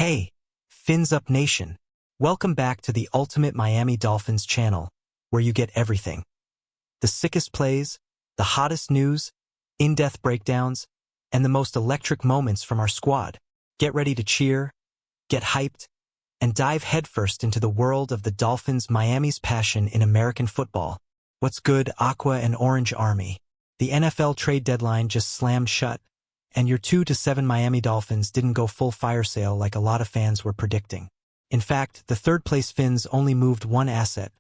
Hey, Fins Up Nation. Welcome back to the Ultimate Miami Dolphins channel, where you get everything. The sickest plays, the hottest news, in-depth breakdowns, and the most electric moments from our squad. Get ready to cheer, get hyped, and dive headfirst into the world of the Dolphins, Miami's passion in American football. What's good, Aqua and Orange Army? The NFL trade deadline just slammed shut, and your 2-7 Miami Dolphins didn't go full fire sale like a lot of fans were predicting. In fact, the third-place Fins only moved one asset,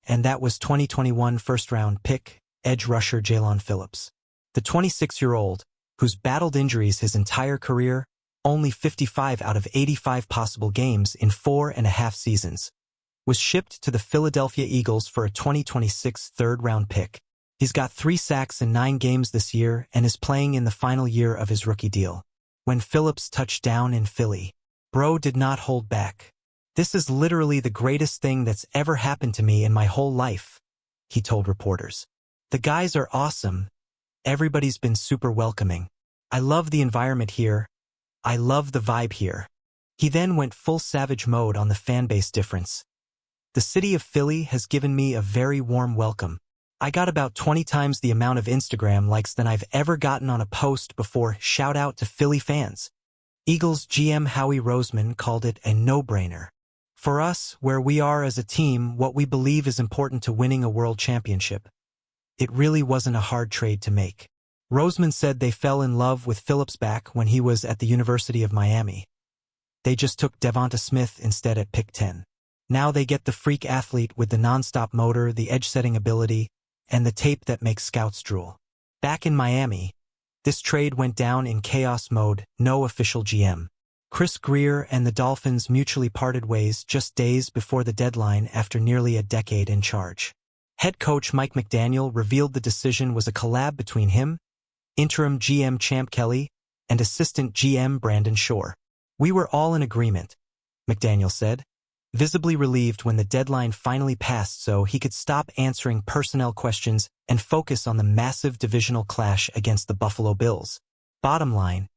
and that was 2021 first-round pick, edge rusher Jaelan Phillips. The 26-year-old, who's battled injuries his entire career, only 55 out of 85 possible games in 4.5 seasons, was shipped to the Philadelphia Eagles for a 2026 third-round pick. He's got 3 sacks in 9 games this year and is playing in the final year of his rookie deal. When Phillips touched down in Philly, bro did not hold back. "This is literally the greatest thing that's ever happened to me in my whole life," he told reporters. "The guys are awesome. Everybody's been super welcoming. I love the environment here. I love the vibe here." He then went full savage mode on the fanbase difference. "The city of Philly has given me a very warm welcome. I got about 20 times the amount of Instagram likes than I've ever gotten on a post before. Shout out to Philly fans." Eagles GM Howie Roseman called it a no-brainer. "For us, where we are as a team, what we believe is important to winning a world championship. It really wasn't a hard trade to make." Roseman said they fell in love with Phillips back when he was at the University of Miami. They just took Devonta Smith instead at pick 10. Now they get the freak athlete with the non-stop motor, the edge-setting ability, and the tape that makes scouts drool. Back in Miami, this trade went down in chaos mode, no official GM. Chris Grier and the Dolphins mutually parted ways just days before the deadline after nearly a decade in charge. Head coach Mike McDaniel revealed the decision was a collab between him, interim GM Champ Kelly, and assistant GM Brandon Shore. "We were all in agreement," McDaniel said, visibly relieved when the deadline finally passed so he could stop answering personnel questions and focus on the massive divisional clash against the Buffalo Bills. Bottom line,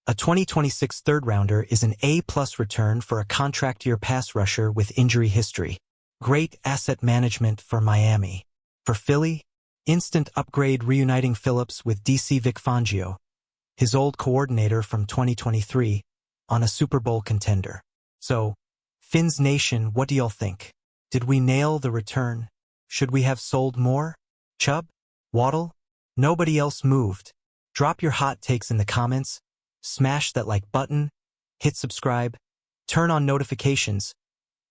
a 2026 third-rounder is an A-plus return for a contract-year pass rusher with injury history. Great asset management for Miami. For Philly, instant upgrade reuniting Phillips with DC Vic Fangio, his old coordinator from 2023, on a Super Bowl contender. So, Fins Nation, what do y'all think? Did we nail the return? Should we have sold more? Chubb? Waddle? Nobody else moved. Drop your hot takes in the comments, smash that like button, hit subscribe, turn on notifications.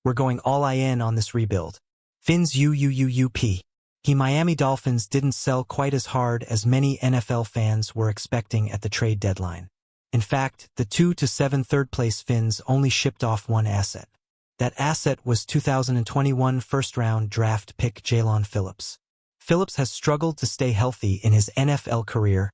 We're going all in on this rebuild. Fins UUUUP. Miami Dolphins didn't sell quite as hard as many NFL fans were expecting at the trade deadline. In fact, the 2-7 third-place Fins only shipped off one asset. That asset was 2021 first-round draft pick Jaelan Phillips. Phillips has struggled to stay healthy in his NFL career,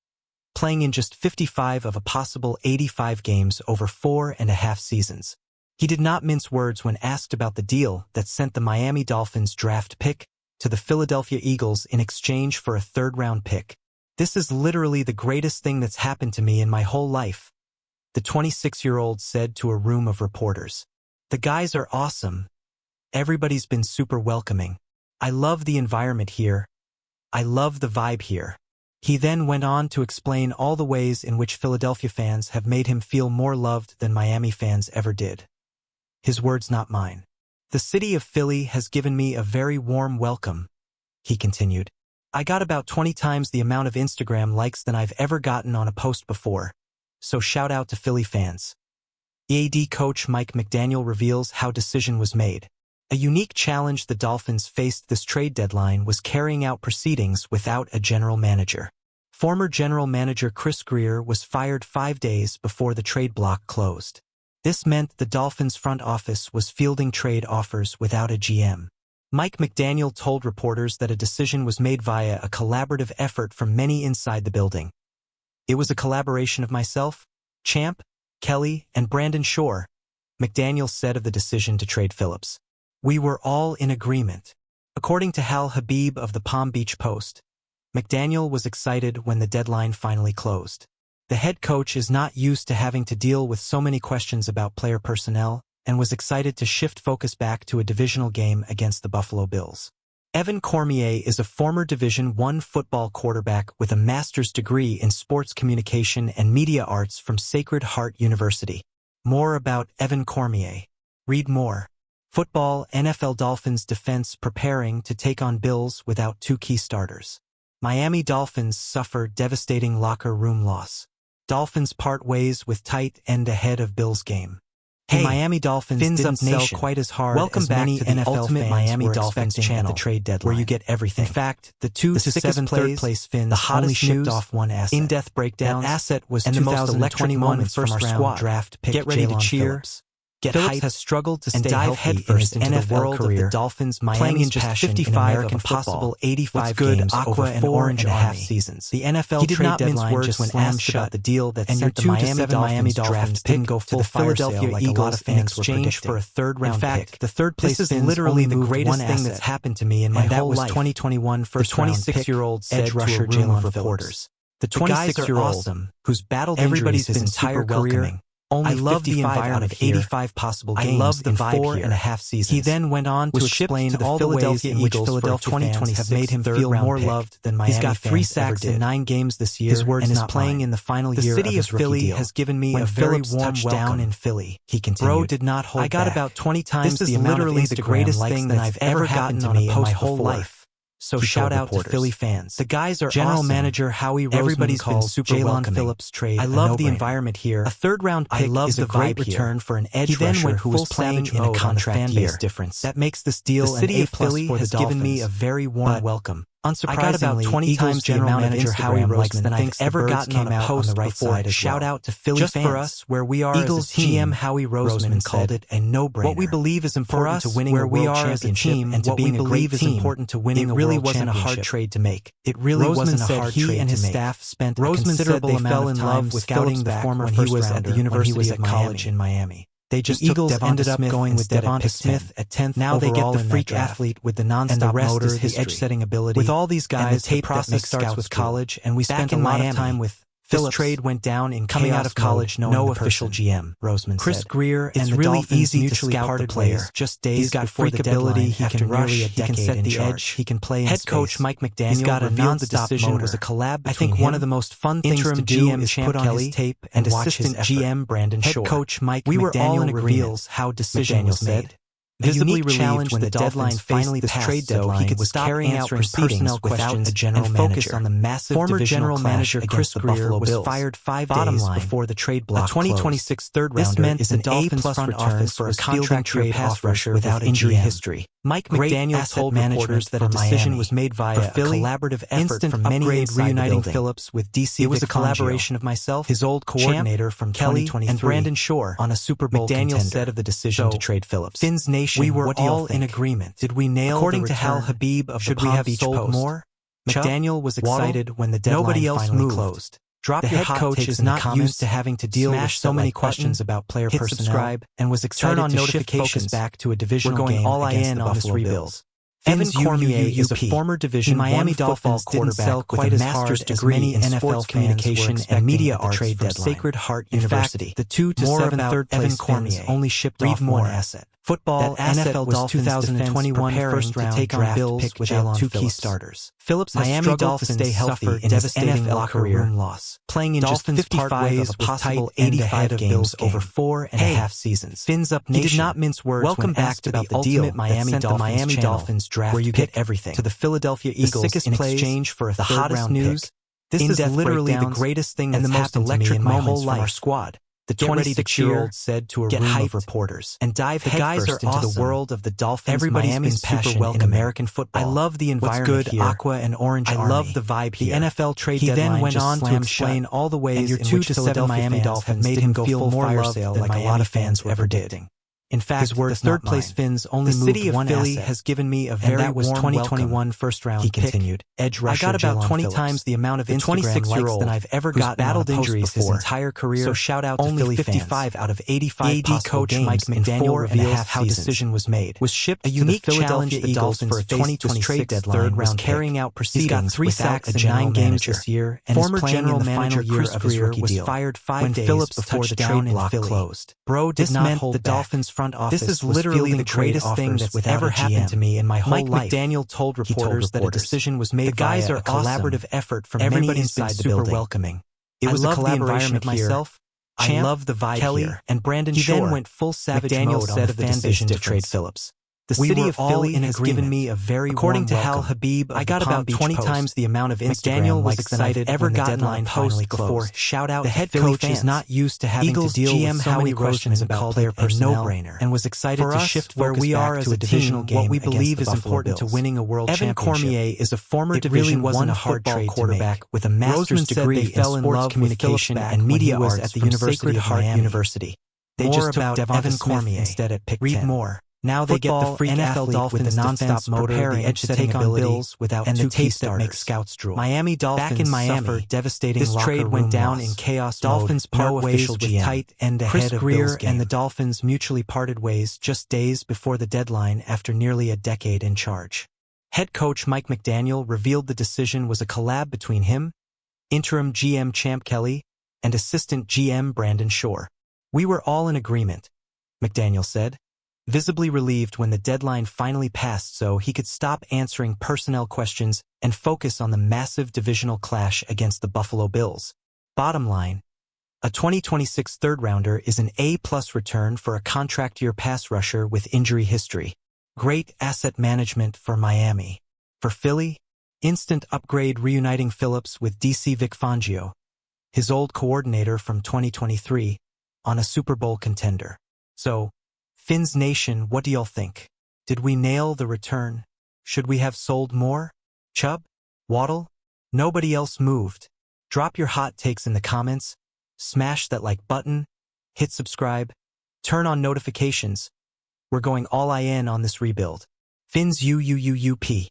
playing in just 55 of a possible 85 games over 4.5 seasons. He did not mince words when asked about the deal that sent the Miami Dolphins draft pick to the Philadelphia Eagles in exchange for a third-round pick. "This is literally the greatest thing that's happened to me in my whole life," the 26-year-old said to a room of reporters. "The guys are awesome. Everybody's been super welcoming. I love the environment here. I love the vibe here." He then went on to explain all the ways in which Philadelphia fans have made him feel more loved than Miami fans ever did. His words, not mine. "The city of Philly has given me a very warm welcome," he continued. "I got about 20 times the amount of Instagram likes than I've ever gotten on a post before. So shout out to Philly fans." EAD coach Mike McDaniel reveals how decision was made. A unique challenge the Dolphins faced this trade deadline was carrying out proceedings without a general manager. Former general manager Chris Grier was fired 5 days before the trade block closed. This meant the Dolphins front office was fielding trade offers without a GM. Mike McDaniel told reporters that a decision was made via a collaborative effort from many inside the building. "It was a collaboration of myself, Champ, Kelly, and Brandon Shore," McDaniel said of the decision to trade Phillips. "We were all in agreement." According to Hal Habib of the Palm Beach Post, McDaniel was excited when the deadline finally closed. The head coach is not used to having to deal with so many questions about player personnel and was excited to shift focus back to a divisional game against the Buffalo Bills. Evan Cormier is a former Division I football quarterback with a master's degree in sports communication and media arts from Sacred Heart University. More about Evan Cormier. Read more. Football: NFL Dolphins defense preparing to take on Bills without two key starters. Miami Dolphins suffer devastating locker room loss. Dolphins part ways with tight end ahead of Bills game. Hey, Miami Dolphins didn't sell quite as hard as many NFL Ultimate Miami Dolphins channel at the trade deadline, where you get everything. In fact, the 2 to 7 third place Fins the hottest shipped off one asset. In-depth breakdowns. That asset was and the most electric moments first round draft pick. Get ready to cheer. Phillips. Phillips has struggled to stay healthy in his NFL career, of the Dolphins, playing in just 55 of a possible 85 games over 4.5 seasons. The NFL trade deadline just when asked about the deal that sent the Miami Dolphins pick to the Philadelphia Eagles in exchange for a third-round pick. In fact, the third-place Fins is literally the greatest thing that's happened to me in my whole life. 2021 first-round 26-year-old edge rusher Jaelan Phillips. The 26-year-old, who's battled injuries his entire career. I love the environment out of 85 possible games. I love the in 4.5 seasons. He then went on to explain all the ways in which Philadelphia fans have made him feel more loved than Miami. He's got 3 sacks in 9 games this year and is playing in the final year of his rookie deal. The city of Philly has given me a very warm welcome in Philly, he continued. Bro did not hold back. I got about 20 times the amount of Instagram likes. This is literally the greatest thing that I've ever gotten to me in my whole life. So shout out to Philly fans. The guys are General awesome. Manager Howie Roseman Everybody's calls been super Jaelan Phillips trade. I love the environment here. A third-round pick is a great return for an edge rusher who was playing in a contract year. Difference. That makes this deal the city of Philly has given me a very warm welcome. Unsurprisingly, I got about 20 times General Manager Howie Roseman than I've ever gotten on a post on the right side. Shout out to Philly fans. Just for us, where we are Eagles as a team, GM Howie Roseman called it a no-brainer. What we believe is important to winning a world championship and to being a great team. Important to winning a world championship. It really wasn't a hard trade to make. It really wasn't a hard trade to make. He and his staff spent a considerable amount of time scouting the former when he was at the University of College in Miami. They just Eagles ended up going with Devonta Smith at 10th. Now they get the freak athlete with the nonstop motor, the edge-setting ability. With all these guys, the tape process starts with college, and we spent a lot of time with Phillips. This trade went down in coming out of college, no official GM. Roseman Chris said. Greer and the really Dolphins easy to scout the player. Just days he's got freak ability. He can rush. He can set the edge. He can play in space. Head coach Mike McDaniel he's got a non-stop decision motor. Was a collab. I think one of the most fun things to do is put on his tape and assistant GM Brandon Shore. Head coach Mike McDaniel reveals how decision was made. Visibly relieved when the deadline finally passed, trade deadline, he was carrying out personnel questions a general and focus on the massive former general manager Chris Greer was fired 5 days before the trade block. A 2026 third-rounder is an A-plus front office for a contract trade pass rusher without injury history. Mike McDaniel told reporters that a decision was made via a collaborative effort from many reuniting Phillips with DC. It was a collaboration of myself, his old coordinator from Kelly, and Brandon Shore on a Super Bowl contender. McDaniel said of the decision to trade Phillips. Fins Nation, we were all in agreement. Did we nail according to Hal Habib of should we have sold more? McDaniel was excited when the deadline finally closed. The head coach is not used to having to deal with so many questions about player personnel. Subscribe and was excited to notifications back to a divisional game against the Buffalo Bills. Evan Cormier is a former Division Miami Dolphins quarterback with a master's degree in NFL communication and media arts from Sacred Heart University. The 2 to 7 third place Cormier only shipped off one asset. Football NFL Dolphins 2021 first-round take on Bills without two key starters. Phillips Miami Dolphins stay healthy in his NFL locker room loss, playing in Dolphins just 55 ways of a possible 85 games over 4.5 seasons. Fins up Nation. He did not mince words. Welcome back to the ultimate Miami Dolphins draft, where you get everything to the Philadelphia Eagles in exchange for the hottest news. This is literally the greatest thing and the most electric in my whole life. Our squad. The 26-year-old said to a room of reporters, and dive headfirst into the world of the Dolphins. Everybody's Miami's been super welcome in American football. I love the environment here. Aqua and orange I love the vibe here. The NFL trade deadline then went on to explain all the ways in which Philadelphia Miami Dolphins have made him feel more loved than like a lot of fans ever did. In fact, His words, the third-place not mine. Finns only The moved city of one Philly asset, has given me a and very that was warm 2021 welcome, first-round he pick. continued. Edge I rusher got about Jaelan 20 Phillips, times the amount of the Instagram 26-year-old likes than I've ever who's gotten battled on a post injuries before. his entire career. So shout out to only Philly 55 fans. out of 85 AD possible coach games Mike in McDaniel 4 and a reveals half how seasons. decision was made. Was shipped A to unique the challenge Philadelphia the Eagles Dolphins for a faced this 2026 trade deadline was carrying out He's got proceedings 3 without sacks a in general 9 games manager. this year, and Former is playing general in the final manager year Chris of his Greer rookie was deal. fired 5 When days Phillips before touched the down trade in block Philly, closed. Bro did This not meant hold the back. Dolphins front office This is was literally fielding the trade greatest thing offers that's without ever a happened to GM. me in my whole Mike life. McDaniel told He told reporters that a reporters. decision was made The guys via are a collaborative awesome. effort from Everybody's many been inside the super building. welcoming. It I was a love the collaboration environment here. myself. I Champ, love the vibe Kelly, here. and Brandon He Shore. then went full savage McDaniel mode on said the of the fan base decision to trade difference. Phillips. The We city were of all Philly in has given agreement. me a very According warm to Hal welcome. Habib of I got the Palm about Beach 20 Post, times the amount of Instagram McDaniel was likes than I've excited ever when the gotten deadline on posts finally before. closed. Shout out The to head Philly coach fans. is not used to having Eagles to deal GM with so Howie many Roseman questions about called player it a personnel, no-brainer, and was excited For to us, shift where focus we are back as to a a divisional team, game what we against believe the is Buffalo important to Bills. winning a world Evan championship. Cormier is a former It Division really wasn't I a hard football trade to quarterback make. with a master's Roseman said degree they in fell in sports love with communication Phillips and back when he media was arts at the from University Sacred of Heart Miami. University. They More just took about Devonta Evan Smith Cormier instead at pick Read 10. more. Now They they get the Football freak NFL athlete Dolphins with the nonstop defense motor, preparing the to take edge-setting on ability, Bills without and two the key taste that makes starters. scouts drool. Miami Dolphins Back in Miami, suffered devastating this locker trade room went down loss. in chaos Dolphins mode. part No ways official with GM. tight end Chris ahead of Greer Bills game. and The Dolphins mutually parted ways just days before the deadline after nearly a decade in charge. Head coach Mike McDaniel revealed the decision was a collab between him, interim GM Champ Kelly, and assistant GM Brandon Shore. We were all in agreement, McDaniel said, visibly relieved when the deadline finally passed so he could stop answering personnel questions and focus on the massive divisional clash against the Buffalo Bills. Bottom line, a 2026 third-rounder is an A-plus return for a contract-year pass rusher with injury history. Great asset management for Miami. For Philly, instant upgrade reuniting Phillips with DC Vic Fangio, his old coordinator from 2023, on a Super Bowl contender. So, Finns Nation, what do y'all think? Did we nail the return? Should we have sold more? Chubb? Waddle? Nobody else moved. Drop your hot takes in the comments, smash that like button, hit subscribe, turn on notifications. We're going all in on this rebuild. Finns UUUUP.